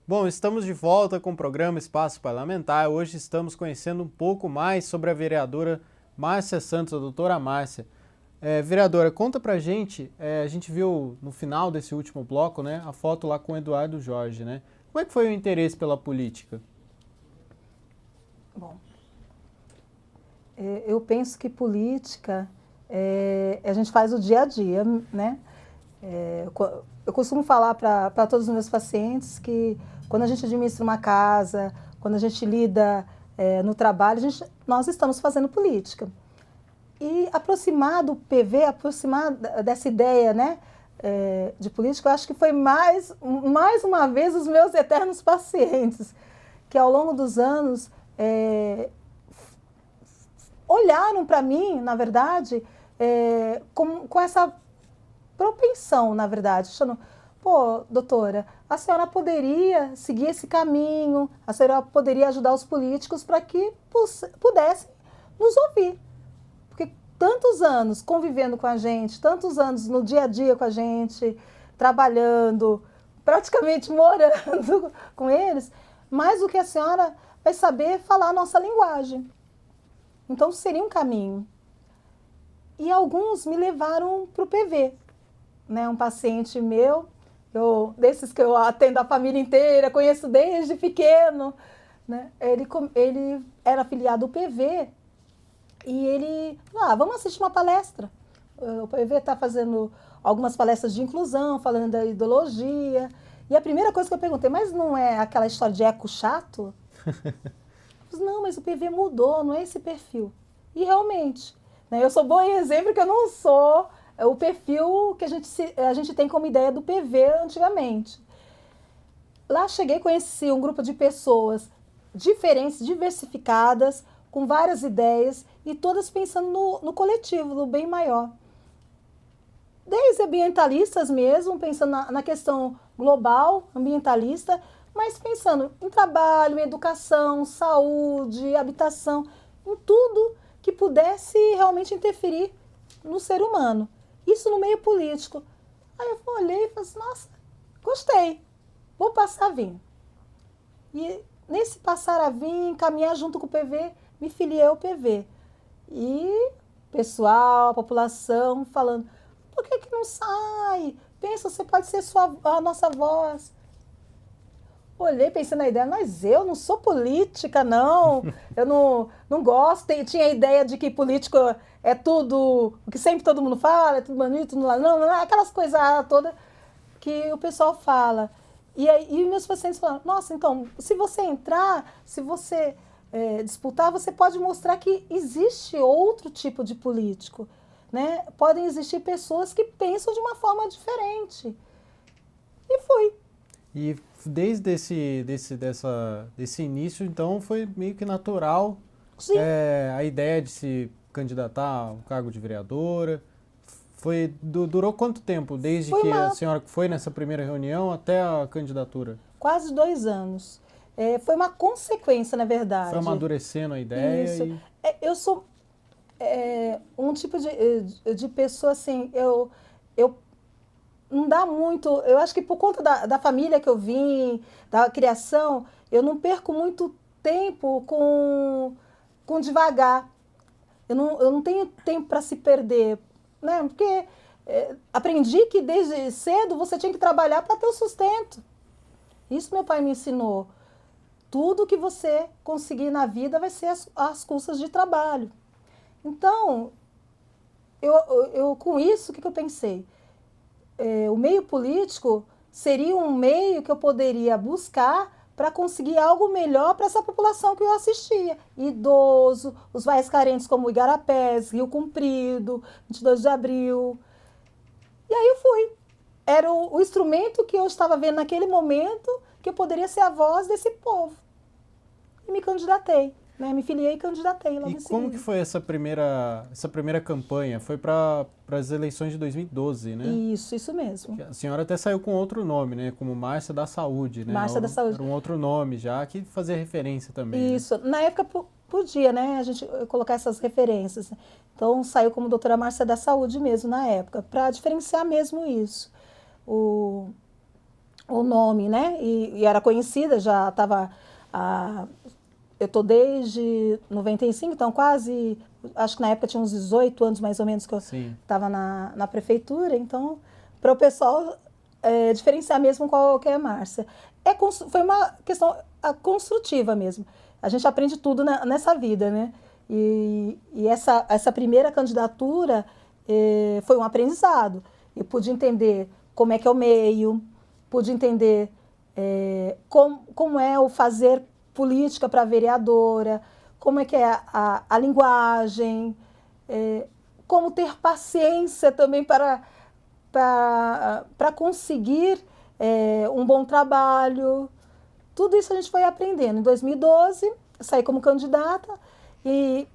Bom, estamos de volta com o programa Espaço Parlamentar. Hoje estamos conhecendo um pouco mais sobre a vereadora Márcia Santos, a doutora Márcia. Vereadora, conta pra gente, a gente viu no final desse último bloco, né, a foto lá com o Eduardo Jorge, né? Como é que foi o interesse pela política? Bom, eu penso que política a gente faz o dia a dia, né? Eu costumo falar para todos os meus pacientes que quando a gente administra uma casa, quando a gente lida no trabalho, nós estamos fazendo política. E aproximar do PV, aproximar dessa ideia, né, de política, eu acho que foi mais uma vez os meus eternos pacientes, que ao longo dos anos olharam para mim, na verdade, com essa propensão, na verdade, achando, pô, doutora, a senhora poderia seguir esse caminho, a senhora poderia ajudar os políticos para que pudessem nos ouvir. Porque tantos anos convivendo com a gente, tantos anos no dia a dia com a gente, trabalhando, praticamente morando com eles, mais do que a senhora vai saber falar a nossa linguagem. Então seria um caminho. E alguns me levaram para o PV. Né, um paciente meu, desses que eu atendo a família inteira, conheço desde pequeno, né, ele era afiliado ao PV e ele falou, vamos assistir uma palestra. O PV está fazendo algumas palestras de inclusão, falando da ideologia. E a primeira coisa que eu perguntei, mas não é aquela história de eco chato? Eu falei, não, mas o PV mudou, não é esse perfil. E realmente, né, eu sou bom em exemplo que eu não sou o perfil que a gente tem como ideia do PV antigamente. Lá cheguei, conheci um grupo de pessoas diferentes, diversificadas, com várias ideias e todas pensando no coletivo, no bem maior. Desde ambientalistas mesmo, pensando na questão global, ambientalista, mas pensando em trabalho, em educação, saúde, habitação, em tudo que pudesse realmente interferir no ser humano. Isso no meio político. Aí eu olhei e falei assim, nossa, gostei, vou passar a vir. E nesse passar a vir, caminhar junto com o PV, me filiei ao PV. E pessoal, a população falando, por que não sai? Pensa, você pode ser a nossa voz. Olhei, pensei na ideia, mas eu não sou política, não. Eu não gosto. Tinha a ideia de que político é tudo, o que sempre todo mundo fala, é tudo bonito, não, aquelas coisas todas que o pessoal fala. E meus pacientes falam, nossa, então, se você entrar, se você disputar, você pode mostrar que existe outro tipo de político. Né? Podem existir pessoas que pensam de uma forma diferente. E fui. E desde desse início, então, foi meio que natural a ideia de se candidatar ao cargo de vereadora. Durou quanto tempo, desde que a senhora foi nessa primeira reunião até a candidatura? Quase 2 anos. Foi uma consequência, na verdade. Foi amadurecendo a ideia? Isso. Eu sou um tipo de pessoa, assim, eu não dá muito... Eu acho que por conta da família que eu vim, da criação, eu não perco muito tempo com devagar. Eu não tenho tempo para se perder, né? Porque aprendi que desde cedo você tinha que trabalhar para ter o sustento. Isso meu pai me ensinou. Tudo que você conseguir na vida vai ser às custas de trabalho. Então, eu com isso, o que eu pensei? O meio político seria um meio que eu poderia buscar para conseguir algo melhor para essa população que eu assistia. Idoso, os mais carentes como Igarapés, Rio Comprido, 22 de Abril. E aí eu fui. Era o instrumento que eu estava vendo naquele momento que eu poderia ser a voz desse povo. E me candidatei, né? Me filiei e candidatei logo em seguida. E como que foi essa primeira campanha? Foi para as eleições de 2012, né? Isso mesmo. A senhora até saiu com outro nome, né? Como Márcia da Saúde, né? Márcia da Saúde. Era um outro nome já, que fazia referência também. Isso. Né? Na época podia, né? A gente colocar essas referências. Então saiu como doutora Márcia da Saúde mesmo na época, para diferenciar mesmo isso. o nome, né? E era conhecida, já estava... Eu estou desde 95, então quase... Acho que na época tinha uns 18 anos, mais ou menos, que eu estava na prefeitura. Então, para o pessoal diferenciar mesmo qual que é a Márcia. Foi uma questão construtiva mesmo. A gente aprende tudo nessa vida, né? E essa primeira candidatura foi um aprendizado. Eu pude entender como é que é o meio, pude entender como é o fazer política para vereadora, como é que é a linguagem, como ter paciência também para conseguir um bom trabalho. Tudo isso a gente foi aprendendo. Em 2012, saí como candidata, e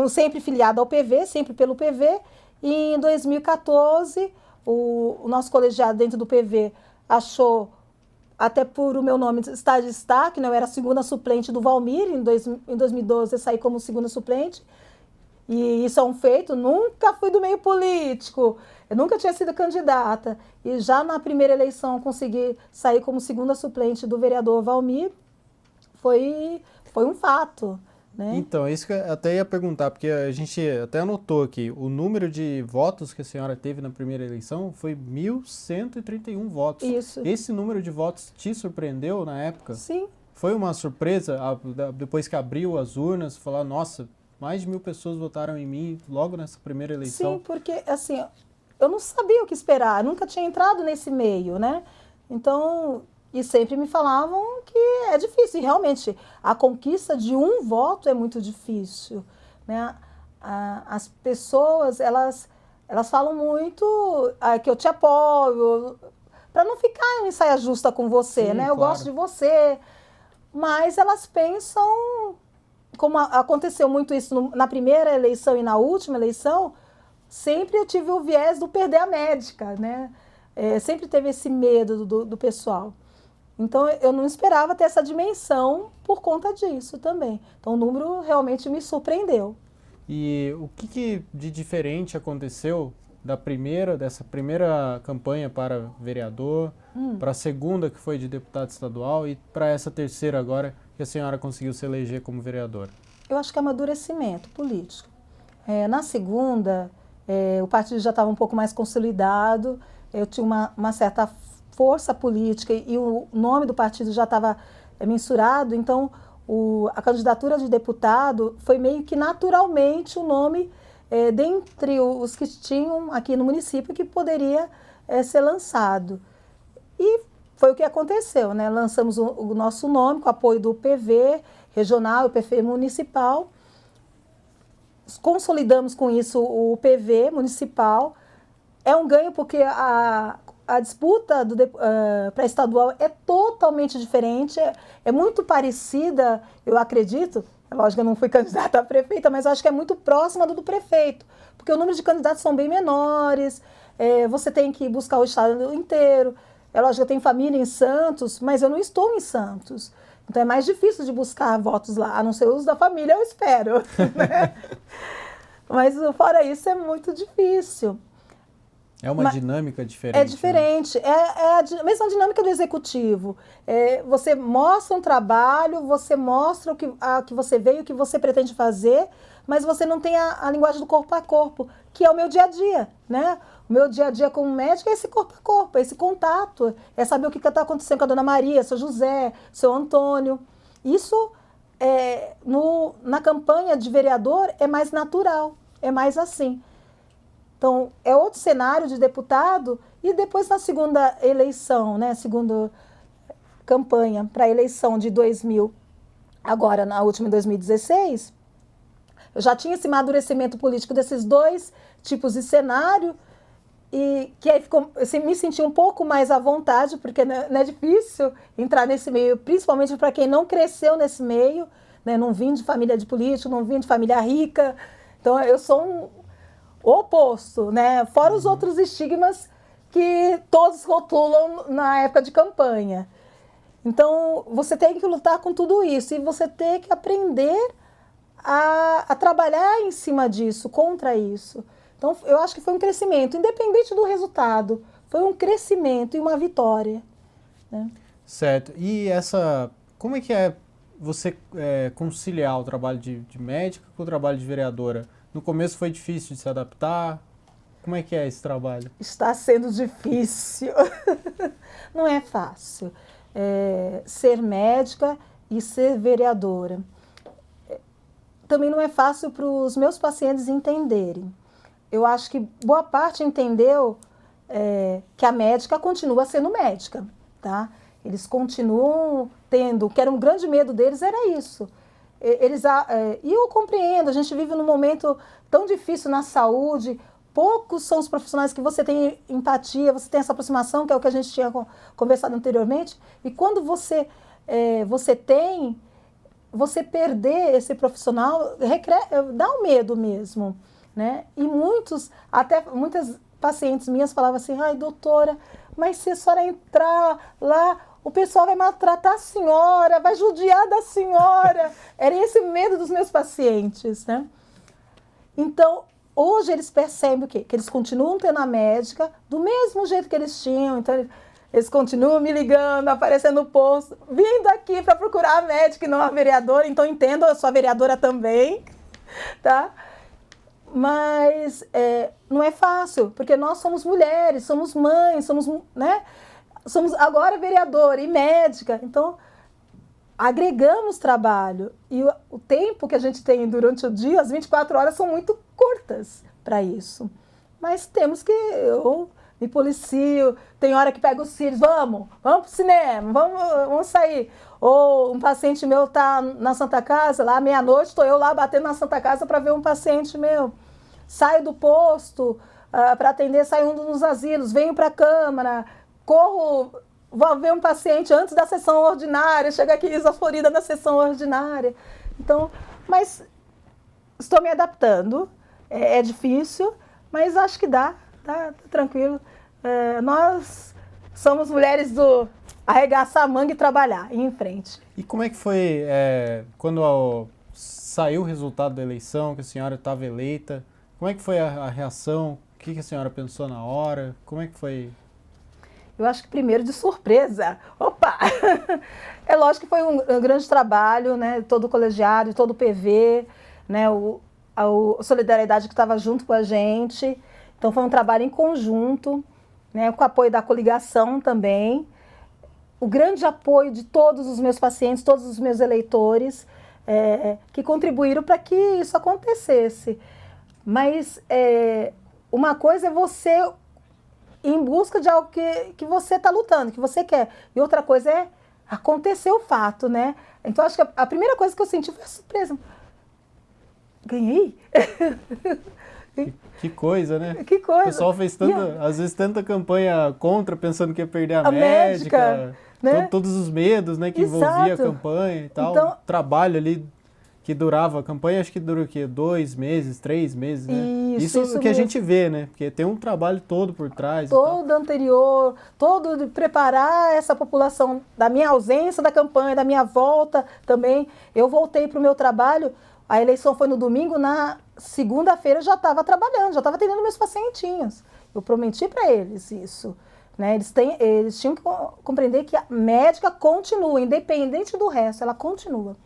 sempre filiada ao PV, sempre pelo PV, e em 2014, o nosso colegiado dentro do PV achou, até por o meu nome estar de destaque, né? Eu era a segunda suplente do Valmir, em 2012 eu saí como segunda suplente, e isso é um feito, nunca fui do meio político, eu nunca tinha sido candidata, e já na primeira eleição consegui sair como segunda suplente do vereador Valmir, foi um fato. Né? Então, isso que eu até ia perguntar, porque a gente até anotou aqui, o número de votos que a senhora teve na primeira eleição foi 1.131 votos. Isso. Esse número de votos te surpreendeu na época? Sim. Foi uma surpresa, depois que abriu as urnas, falar, nossa, mais de 1.000 pessoas votaram em mim logo nessa primeira eleição? Sim, porque assim, eu não sabia o que esperar, nunca tinha entrado nesse meio, né? Então, e sempre me falavam que é difícil, e realmente, a conquista de um voto é muito difícil, né? As pessoas, elas falam muito que eu te apoio, para não ficar em saia justa com você, sim, né? Eu gosto de você, mas elas pensam, como aconteceu muito isso na primeira eleição e na última eleição, sempre eu tive o viés do perder a médica, né? Sempre teve esse medo do pessoal. Então, eu não esperava ter essa dimensão por conta disso também. Então, o número realmente me surpreendeu. E o que de diferente aconteceu dessa primeira campanha para vereador, para a segunda, que foi de deputado estadual, e para essa terceira agora, que a senhora conseguiu se eleger como vereadora? Eu acho que é amadurecimento político. Na segunda, o partido já estava um pouco mais consolidado, eu tinha uma certa força política e o nome do partido já estava mensurado, então a candidatura de deputado foi meio que naturalmente o nome dentre os que tinham aqui no município que poderia ser lançado. E foi o que aconteceu, né? Lançamos o nosso nome com apoio do PV regional e PV municipal, consolidamos com isso o PV municipal. É um ganho porque a disputa para estadual é totalmente diferente, é muito parecida, eu acredito, é lógico que eu não fui candidata a prefeita, mas eu acho que é muito próxima do prefeito, porque o número de candidatos são bem menores, você tem que buscar o estado inteiro, é lógico que eu tenho família em Santos, mas eu não estou em Santos, então é mais difícil de buscar votos lá, a não ser os da família, eu espero, né? Mas fora isso é muito difícil. É uma dinâmica diferente. É diferente, né? A mesma dinâmica do executivo. Você mostra um trabalho, você mostra o que você veio, o que você pretende fazer, mas você não tem a linguagem do corpo a corpo, que é o meu dia a dia, né? O meu dia a dia como médico é esse corpo a corpo, é esse contato, é saber o que está acontecendo com a dona Maria, seu José, seu Antônio. Isso, na campanha de vereador, é mais natural, é mais assim. Então, é outro cenário de deputado, e depois na segunda eleição, né, segunda campanha para a eleição de 2000, agora na última em 2016, eu já tinha esse amadurecimento político desses dois tipos de cenário, e que aí me senti um pouco mais à vontade, porque não é difícil entrar nesse meio, principalmente para quem não cresceu nesse meio, né, não vim de família de político, não vim de família rica, então eu sou o oposto, né? Fora os outros estigmas que todos rotulam na época de campanha. Então, você tem que lutar com tudo isso e você tem que aprender a trabalhar em cima disso, contra isso. Então, eu acho que foi um crescimento, independente do resultado, foi um crescimento e uma vitória. né? Certo. E como é que é você conciliar o trabalho de médica com o trabalho de vereadora? No começo foi difícil de se adaptar? Como é que é esse trabalho? Está sendo difícil. Não é fácil. Ser médica e ser vereadora. Também não é fácil para os meus pacientes entenderem. Eu acho que boa parte entendeu que a médica continua sendo médica, tá? Eles continuam tendo, que era um grande medo deles, era isso. E eu compreendo, a gente vive num momento tão difícil na saúde, poucos são os profissionais que você tem empatia, você tem essa aproximação, que é o que a gente tinha conversado anteriormente, e quando você perder esse profissional, dá um medo mesmo, né? E muitas pacientes minhas falavam assim, ai doutora, mas se a senhora entrar lá, o pessoal vai maltratar a senhora, vai judiar da senhora. Era esse o medo dos meus pacientes, né? Então, hoje eles percebem o quê? Que eles continuam tendo a médica do mesmo jeito que eles tinham. Então, eles continuam me ligando, aparecendo no posto, vindo aqui para procurar a médica e não a vereadora. Então, entendo, eu sou a vereadora também, tá? Mas não é fácil, porque nós somos mulheres, somos mães, né? Somos agora vereadora e médica, então agregamos trabalho. E o tempo que a gente tem durante o dia, as 24 horas, são muito curtas para isso. Mas temos que... Eu me policio, tem hora que pego os filhos, vamos pro cinema, vamos sair. Ou um paciente meu está na Santa Casa, lá meia-noite, estou eu lá batendo na Santa Casa para ver um paciente meu. Saio do posto para atender, saio nos asilos, venho para a Câmara, corro, vou ver um paciente antes da sessão ordinária, chego aqui exaurida na sessão ordinária. Então, mas estou me adaptando, é difícil, mas acho que dá, tá tranquilo. Nós somos mulheres do arregaçar a manga e trabalhar, ir em frente. E como é que foi quando saiu o resultado da eleição, que a senhora estava eleita? Como é que foi a reação? O que a senhora pensou na hora? Como é que foi? Eu acho que primeiro de surpresa. Opa! É lógico que foi um grande trabalho, né? Todo o colegiado, todo o PV, né? A Solidariedade que estava junto com a gente. Então foi um trabalho em conjunto, né? Com o apoio da coligação também. O grande apoio de todos os meus pacientes, todos os meus eleitores, que contribuíram para que isso acontecesse. Mas uma coisa é você em busca de algo que você está lutando, que você quer. E outra coisa é acontecer o fato, né? Então, acho que a primeira coisa que eu senti foi a surpresa. Ganhei? Que coisa, né? Que coisa. O pessoal fez às vezes tanta campanha contra, pensando que ia perder a médica, né? Todos os medos, né, que envolvia a campanha e tal. Então, trabalho ali que durava a campanha, acho que dura o quê? 2 meses, 3 meses, né? Isso que mesmo. A gente vê, né? Porque tem um trabalho todo por trás. Todo anterior, todo de preparar essa população da minha ausência da campanha, da minha volta também. Eu voltei para o meu trabalho, a eleição foi no domingo, na segunda-feira eu já estava trabalhando, já estava atendendo meus pacientinhos. Eu prometi para eles isso. Né? Eles tinham que compreender que a médica continua, independente do resto, ela continua.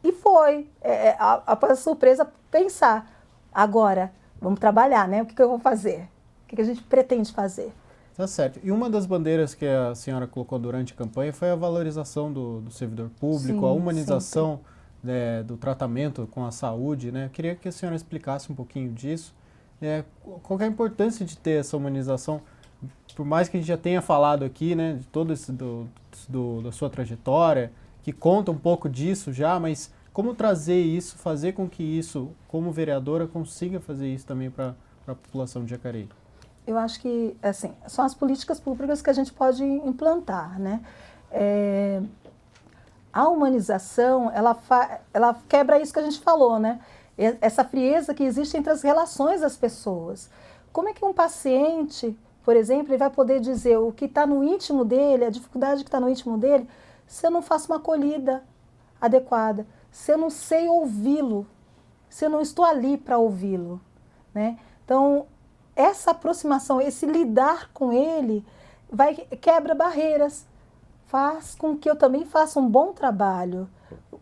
E foi, após a surpresa, pensar, agora, vamos trabalhar, né? O que eu vou fazer? O que a gente pretende fazer? Tá certo. E uma das bandeiras que a senhora colocou durante a campanha foi a valorização do servidor público, a humanização, né, do tratamento com a saúde, né? Eu queria que a senhora explicasse um pouquinho disso. Qual é a importância de ter essa humanização? Por mais que a gente já tenha falado aqui, né, de todo esse da sua trajetória, que conta um pouco disso já, mas como trazer isso, fazer com que isso, como vereadora, consiga fazer isso também para a população de Jacareí? Eu acho que, assim, são as políticas públicas que a gente pode implantar, né? A humanização, ela quebra isso que a gente falou, né? Essa frieza que existe entre as relações das pessoas. Como é que um paciente, por exemplo, ele vai poder dizer o que está no íntimo dele, a dificuldade que está no íntimo dele, se eu não faço uma acolhida adequada, se eu não sei ouvi-lo, se eu não estou ali para ouvi-lo, né? Então, essa aproximação, esse lidar com ele, quebra barreiras, faz com que eu também faça um bom trabalho,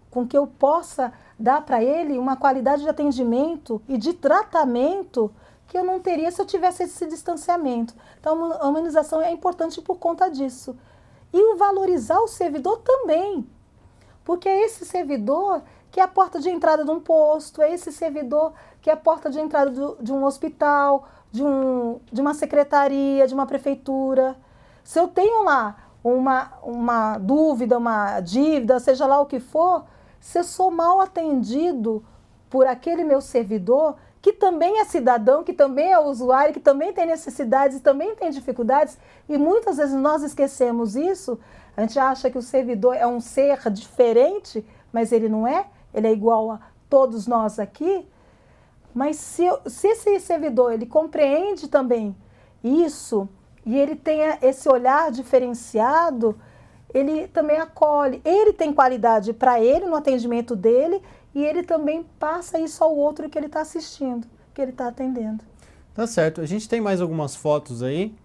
com que eu possa dar para ele uma qualidade de atendimento e de tratamento que eu não teria se eu tivesse esse distanciamento. Então, a humanização é importante por conta disso. E o valorizar o servidor também, porque é esse servidor que é a porta de entrada de um posto, é esse servidor que é a porta de entrada de um hospital, de uma secretaria, de uma prefeitura. Se eu tenho lá uma dúvida, uma dívida, seja lá o que for, se eu sou mal atendido por aquele meu servidor, que também é cidadão, que também é usuário, que também tem necessidades, também tem dificuldades, e muitas vezes nós esquecemos isso, a gente acha que o servidor é um ser diferente, mas ele não é, ele é igual a todos nós aqui. Mas se esse servidor ele compreende também isso, e ele tem esse olhar diferenciado, ele também acolhe, ele tem qualidade para ele no atendimento dele, e ele também passa isso ao outro que ele está assistindo, que ele está atendendo. Tá certo. A gente tem mais algumas fotos aí.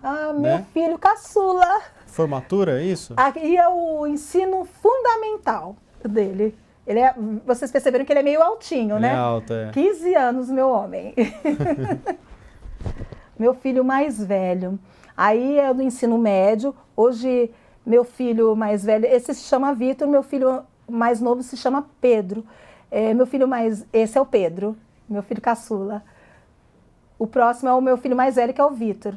Ah, meu filho caçula. Formatura, é isso? Aqui é o ensino fundamental dele. Vocês perceberam que ele é meio altinho, ele né? É alto, é. 15 anos, meu homem. Meu filho mais velho. Aí é do ensino médio. Hoje, meu filho mais velho, esse se chama Vitor, meu filho mais novo se chama Pedro. Esse é o Pedro, meu filho caçula. O próximo é o meu filho mais velho, que é o Vitor.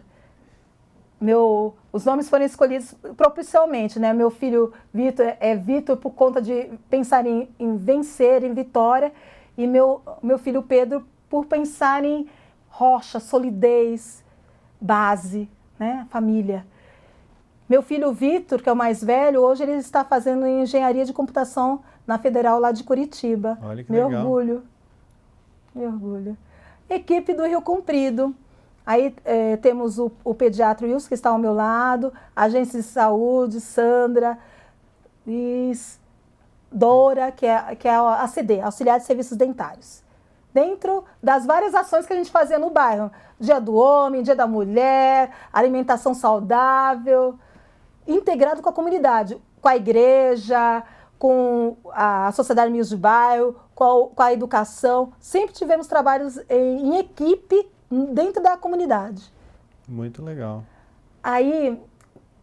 Os nomes foram escolhidos proporcionalmente, né? Meu filho Vitor é Vitor por conta de pensar em vencer, em vitória, e meu filho Pedro por pensar em rocha, solidez, base, né? Família. Meu filho Vitor, que é o mais velho, hoje ele está fazendo engenharia de computação na Federal lá de Curitiba. Olha que meu legal. orgulho. Meu orgulho. Equipe do Rio Comprido. Aí temos o pediatra Wilson, que está ao meu lado, agência de saúde, Sandra, Liz, Dora, que é a ACD, Auxiliar de Serviços Dentários. Dentro das várias ações que a gente fazia no bairro. Dia do Homem, Dia da Mulher, alimentação saudável, integrado com a comunidade, com a igreja, com a Sociedade Amigos de Bairro, com a educação. Sempre tivemos trabalhos em equipe dentro da comunidade. Muito legal. Aí,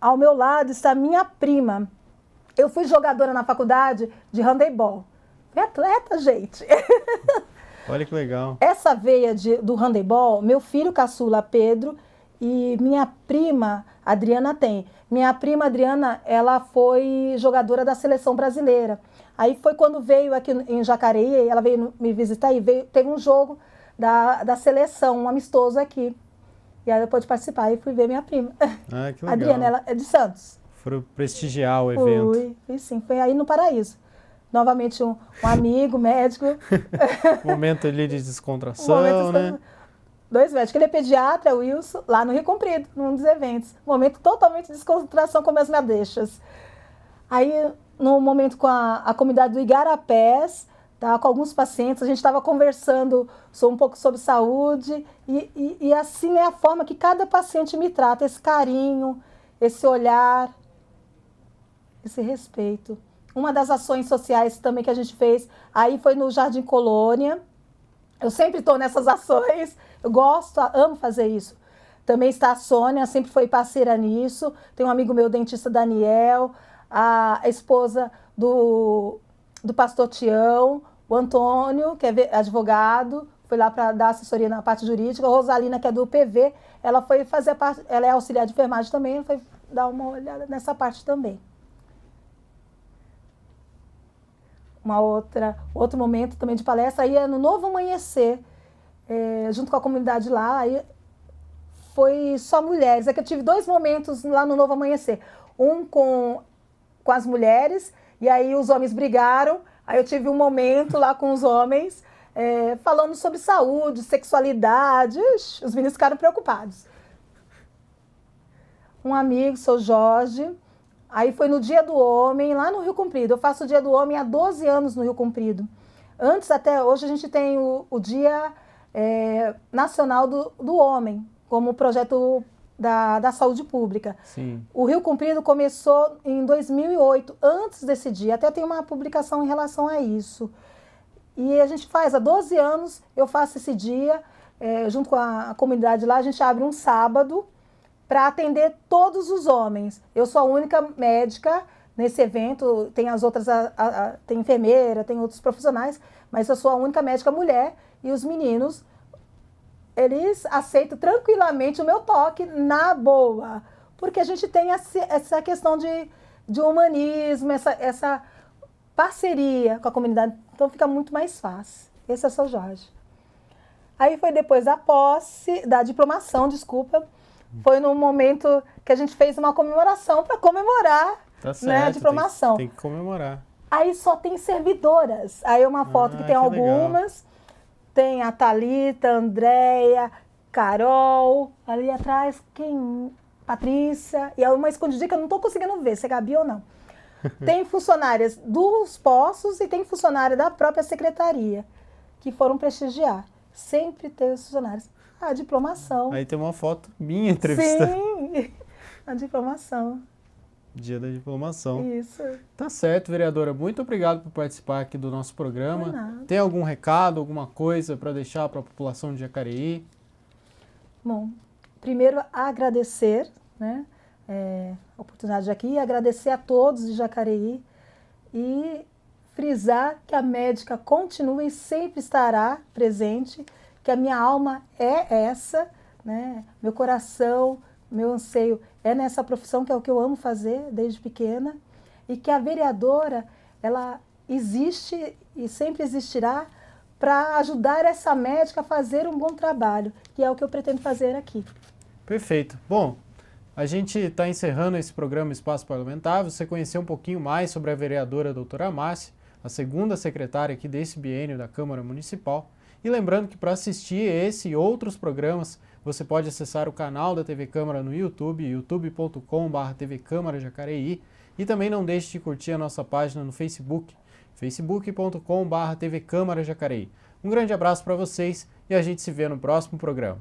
ao meu lado está minha prima. Eu fui jogadora na faculdade de handebol. Fui atleta, gente. Olha que legal. Essa veia do handebol, meu filho caçula Pedro e minha prima Adriana tem. Minha prima Adriana, ela foi jogadora da seleção brasileira. Aí foi quando veio aqui em Jacareí, ela veio me visitar e teve um jogo da seleção, um amistoso aqui. E aí ela pôde participar. Aí fui ver minha prima. Ah, que legal. Adriana, ela é de Santos. Foram prestigiar o evento. Fui sim, foi aí no Paraíso. Novamente um amigo, médico. Momento ali de descontração, né? Dois médicos. Ele é pediatra, o Wilson, lá no Rio Comprido, num dos eventos. Momento totalmente de descontração com as minhas deixas. Aí, no momento com a comunidade do Igarapés, tá, com alguns pacientes, a gente estava conversando um pouco sobre saúde e assim é a forma que cada paciente me trata, esse carinho, esse olhar, esse respeito. Uma das ações sociais também que a gente fez, aí foi no Jardim Colônia. Eu sempre estou nessas ações, eu gosto, amo fazer isso. Também está a Sônia, sempre foi parceira nisso. Tem um amigo meu, o dentista Daniel, a esposa do pastor Tião, o Antônio, que é advogado, foi lá para dar assessoria na parte jurídica. A Rosalina, que é do PV, ela foi fazer parte, ela é auxiliar de enfermagem também, foi dar uma olhada nessa parte também. Outro momento também de palestra, aí é no Novo Amanhecer, junto com a comunidade lá, aí foi só mulheres. É que eu tive 2 momentos lá no Novo Amanhecer. Um com as mulheres, e aí os homens brigaram, aí eu tive um momento lá com os homens, falando sobre saúde, sexualidade. Ixi, os meninos ficaram preocupados. Um amigo, sou Jorge. Aí foi no Dia do Homem, lá no Rio Comprido. Eu faço o Dia do Homem há 12 anos no Rio Comprido. Antes, até hoje, a gente tem o Dia Nacional do Homem, como projeto da saúde pública. Sim. O Rio Comprido começou em 2008, antes desse dia. Até tem uma publicação em relação a isso. E a gente faz, há 12 anos, eu faço esse dia, junto com a comunidade lá, a gente abre um sábado para atender todos os homens. Eu sou a única médica nesse evento, tem as outras, tem enfermeira, tem outros profissionais, mas eu sou a única médica mulher e os meninos, eles aceitam tranquilamente o meu toque na boa, porque a gente tem essa questão de humanismo, essa parceria com a comunidade, então fica muito mais fácil. Esse é o São Jorge. Aí foi depois da posse, da diplomação, desculpa, foi num momento que a gente fez uma comemoração para comemorar, tá certo, né, a diplomação. Tem que comemorar. Aí só tem servidoras. Aí é uma foto que tem algumas. Legal. Tem a Thalita, a Andréia, Carol, ali atrás, quem? Patrícia. E é uma escondidinha que eu não estou conseguindo ver se é Gabi ou não. Tem funcionárias dos postos e tem funcionária da própria secretaria que foram prestigiar. Sempre tem os funcionários. A diplomação. Aí tem uma foto minha entrevistando. Sim, a diplomação. Dia da diplomação. Isso. Tá certo, vereadora. Muito obrigado por participar aqui do nosso programa. Tem algum recado, alguma coisa para deixar para a população de Jacareí? Bom, primeiro agradecer, né, a oportunidade de aqui, agradecer a todos de Jacareí e frisar que a médica continua e sempre estará presente, que a minha alma é essa, né, meu coração, meu anseio é nessa profissão, que é o que eu amo fazer desde pequena, e que a vereadora, ela existe e sempre existirá para ajudar essa médica a fazer um bom trabalho, que é o que eu pretendo fazer aqui. Perfeito. Bom, a gente está encerrando esse programa Espaço Parlamentar. Você conheceu um pouquinho mais sobre a vereadora doutora Márcia, a segunda secretária aqui desse biênio da Câmara Municipal. E lembrando que para assistir esse e outros programas, você pode acessar o canal da TV Câmara no YouTube, youtube.com/TV Câmara Jacareí, e também não deixe de curtir a nossa página no Facebook, facebook.com/TV Câmara Jacareí. Um grande abraço para vocês e a gente se vê no próximo programa.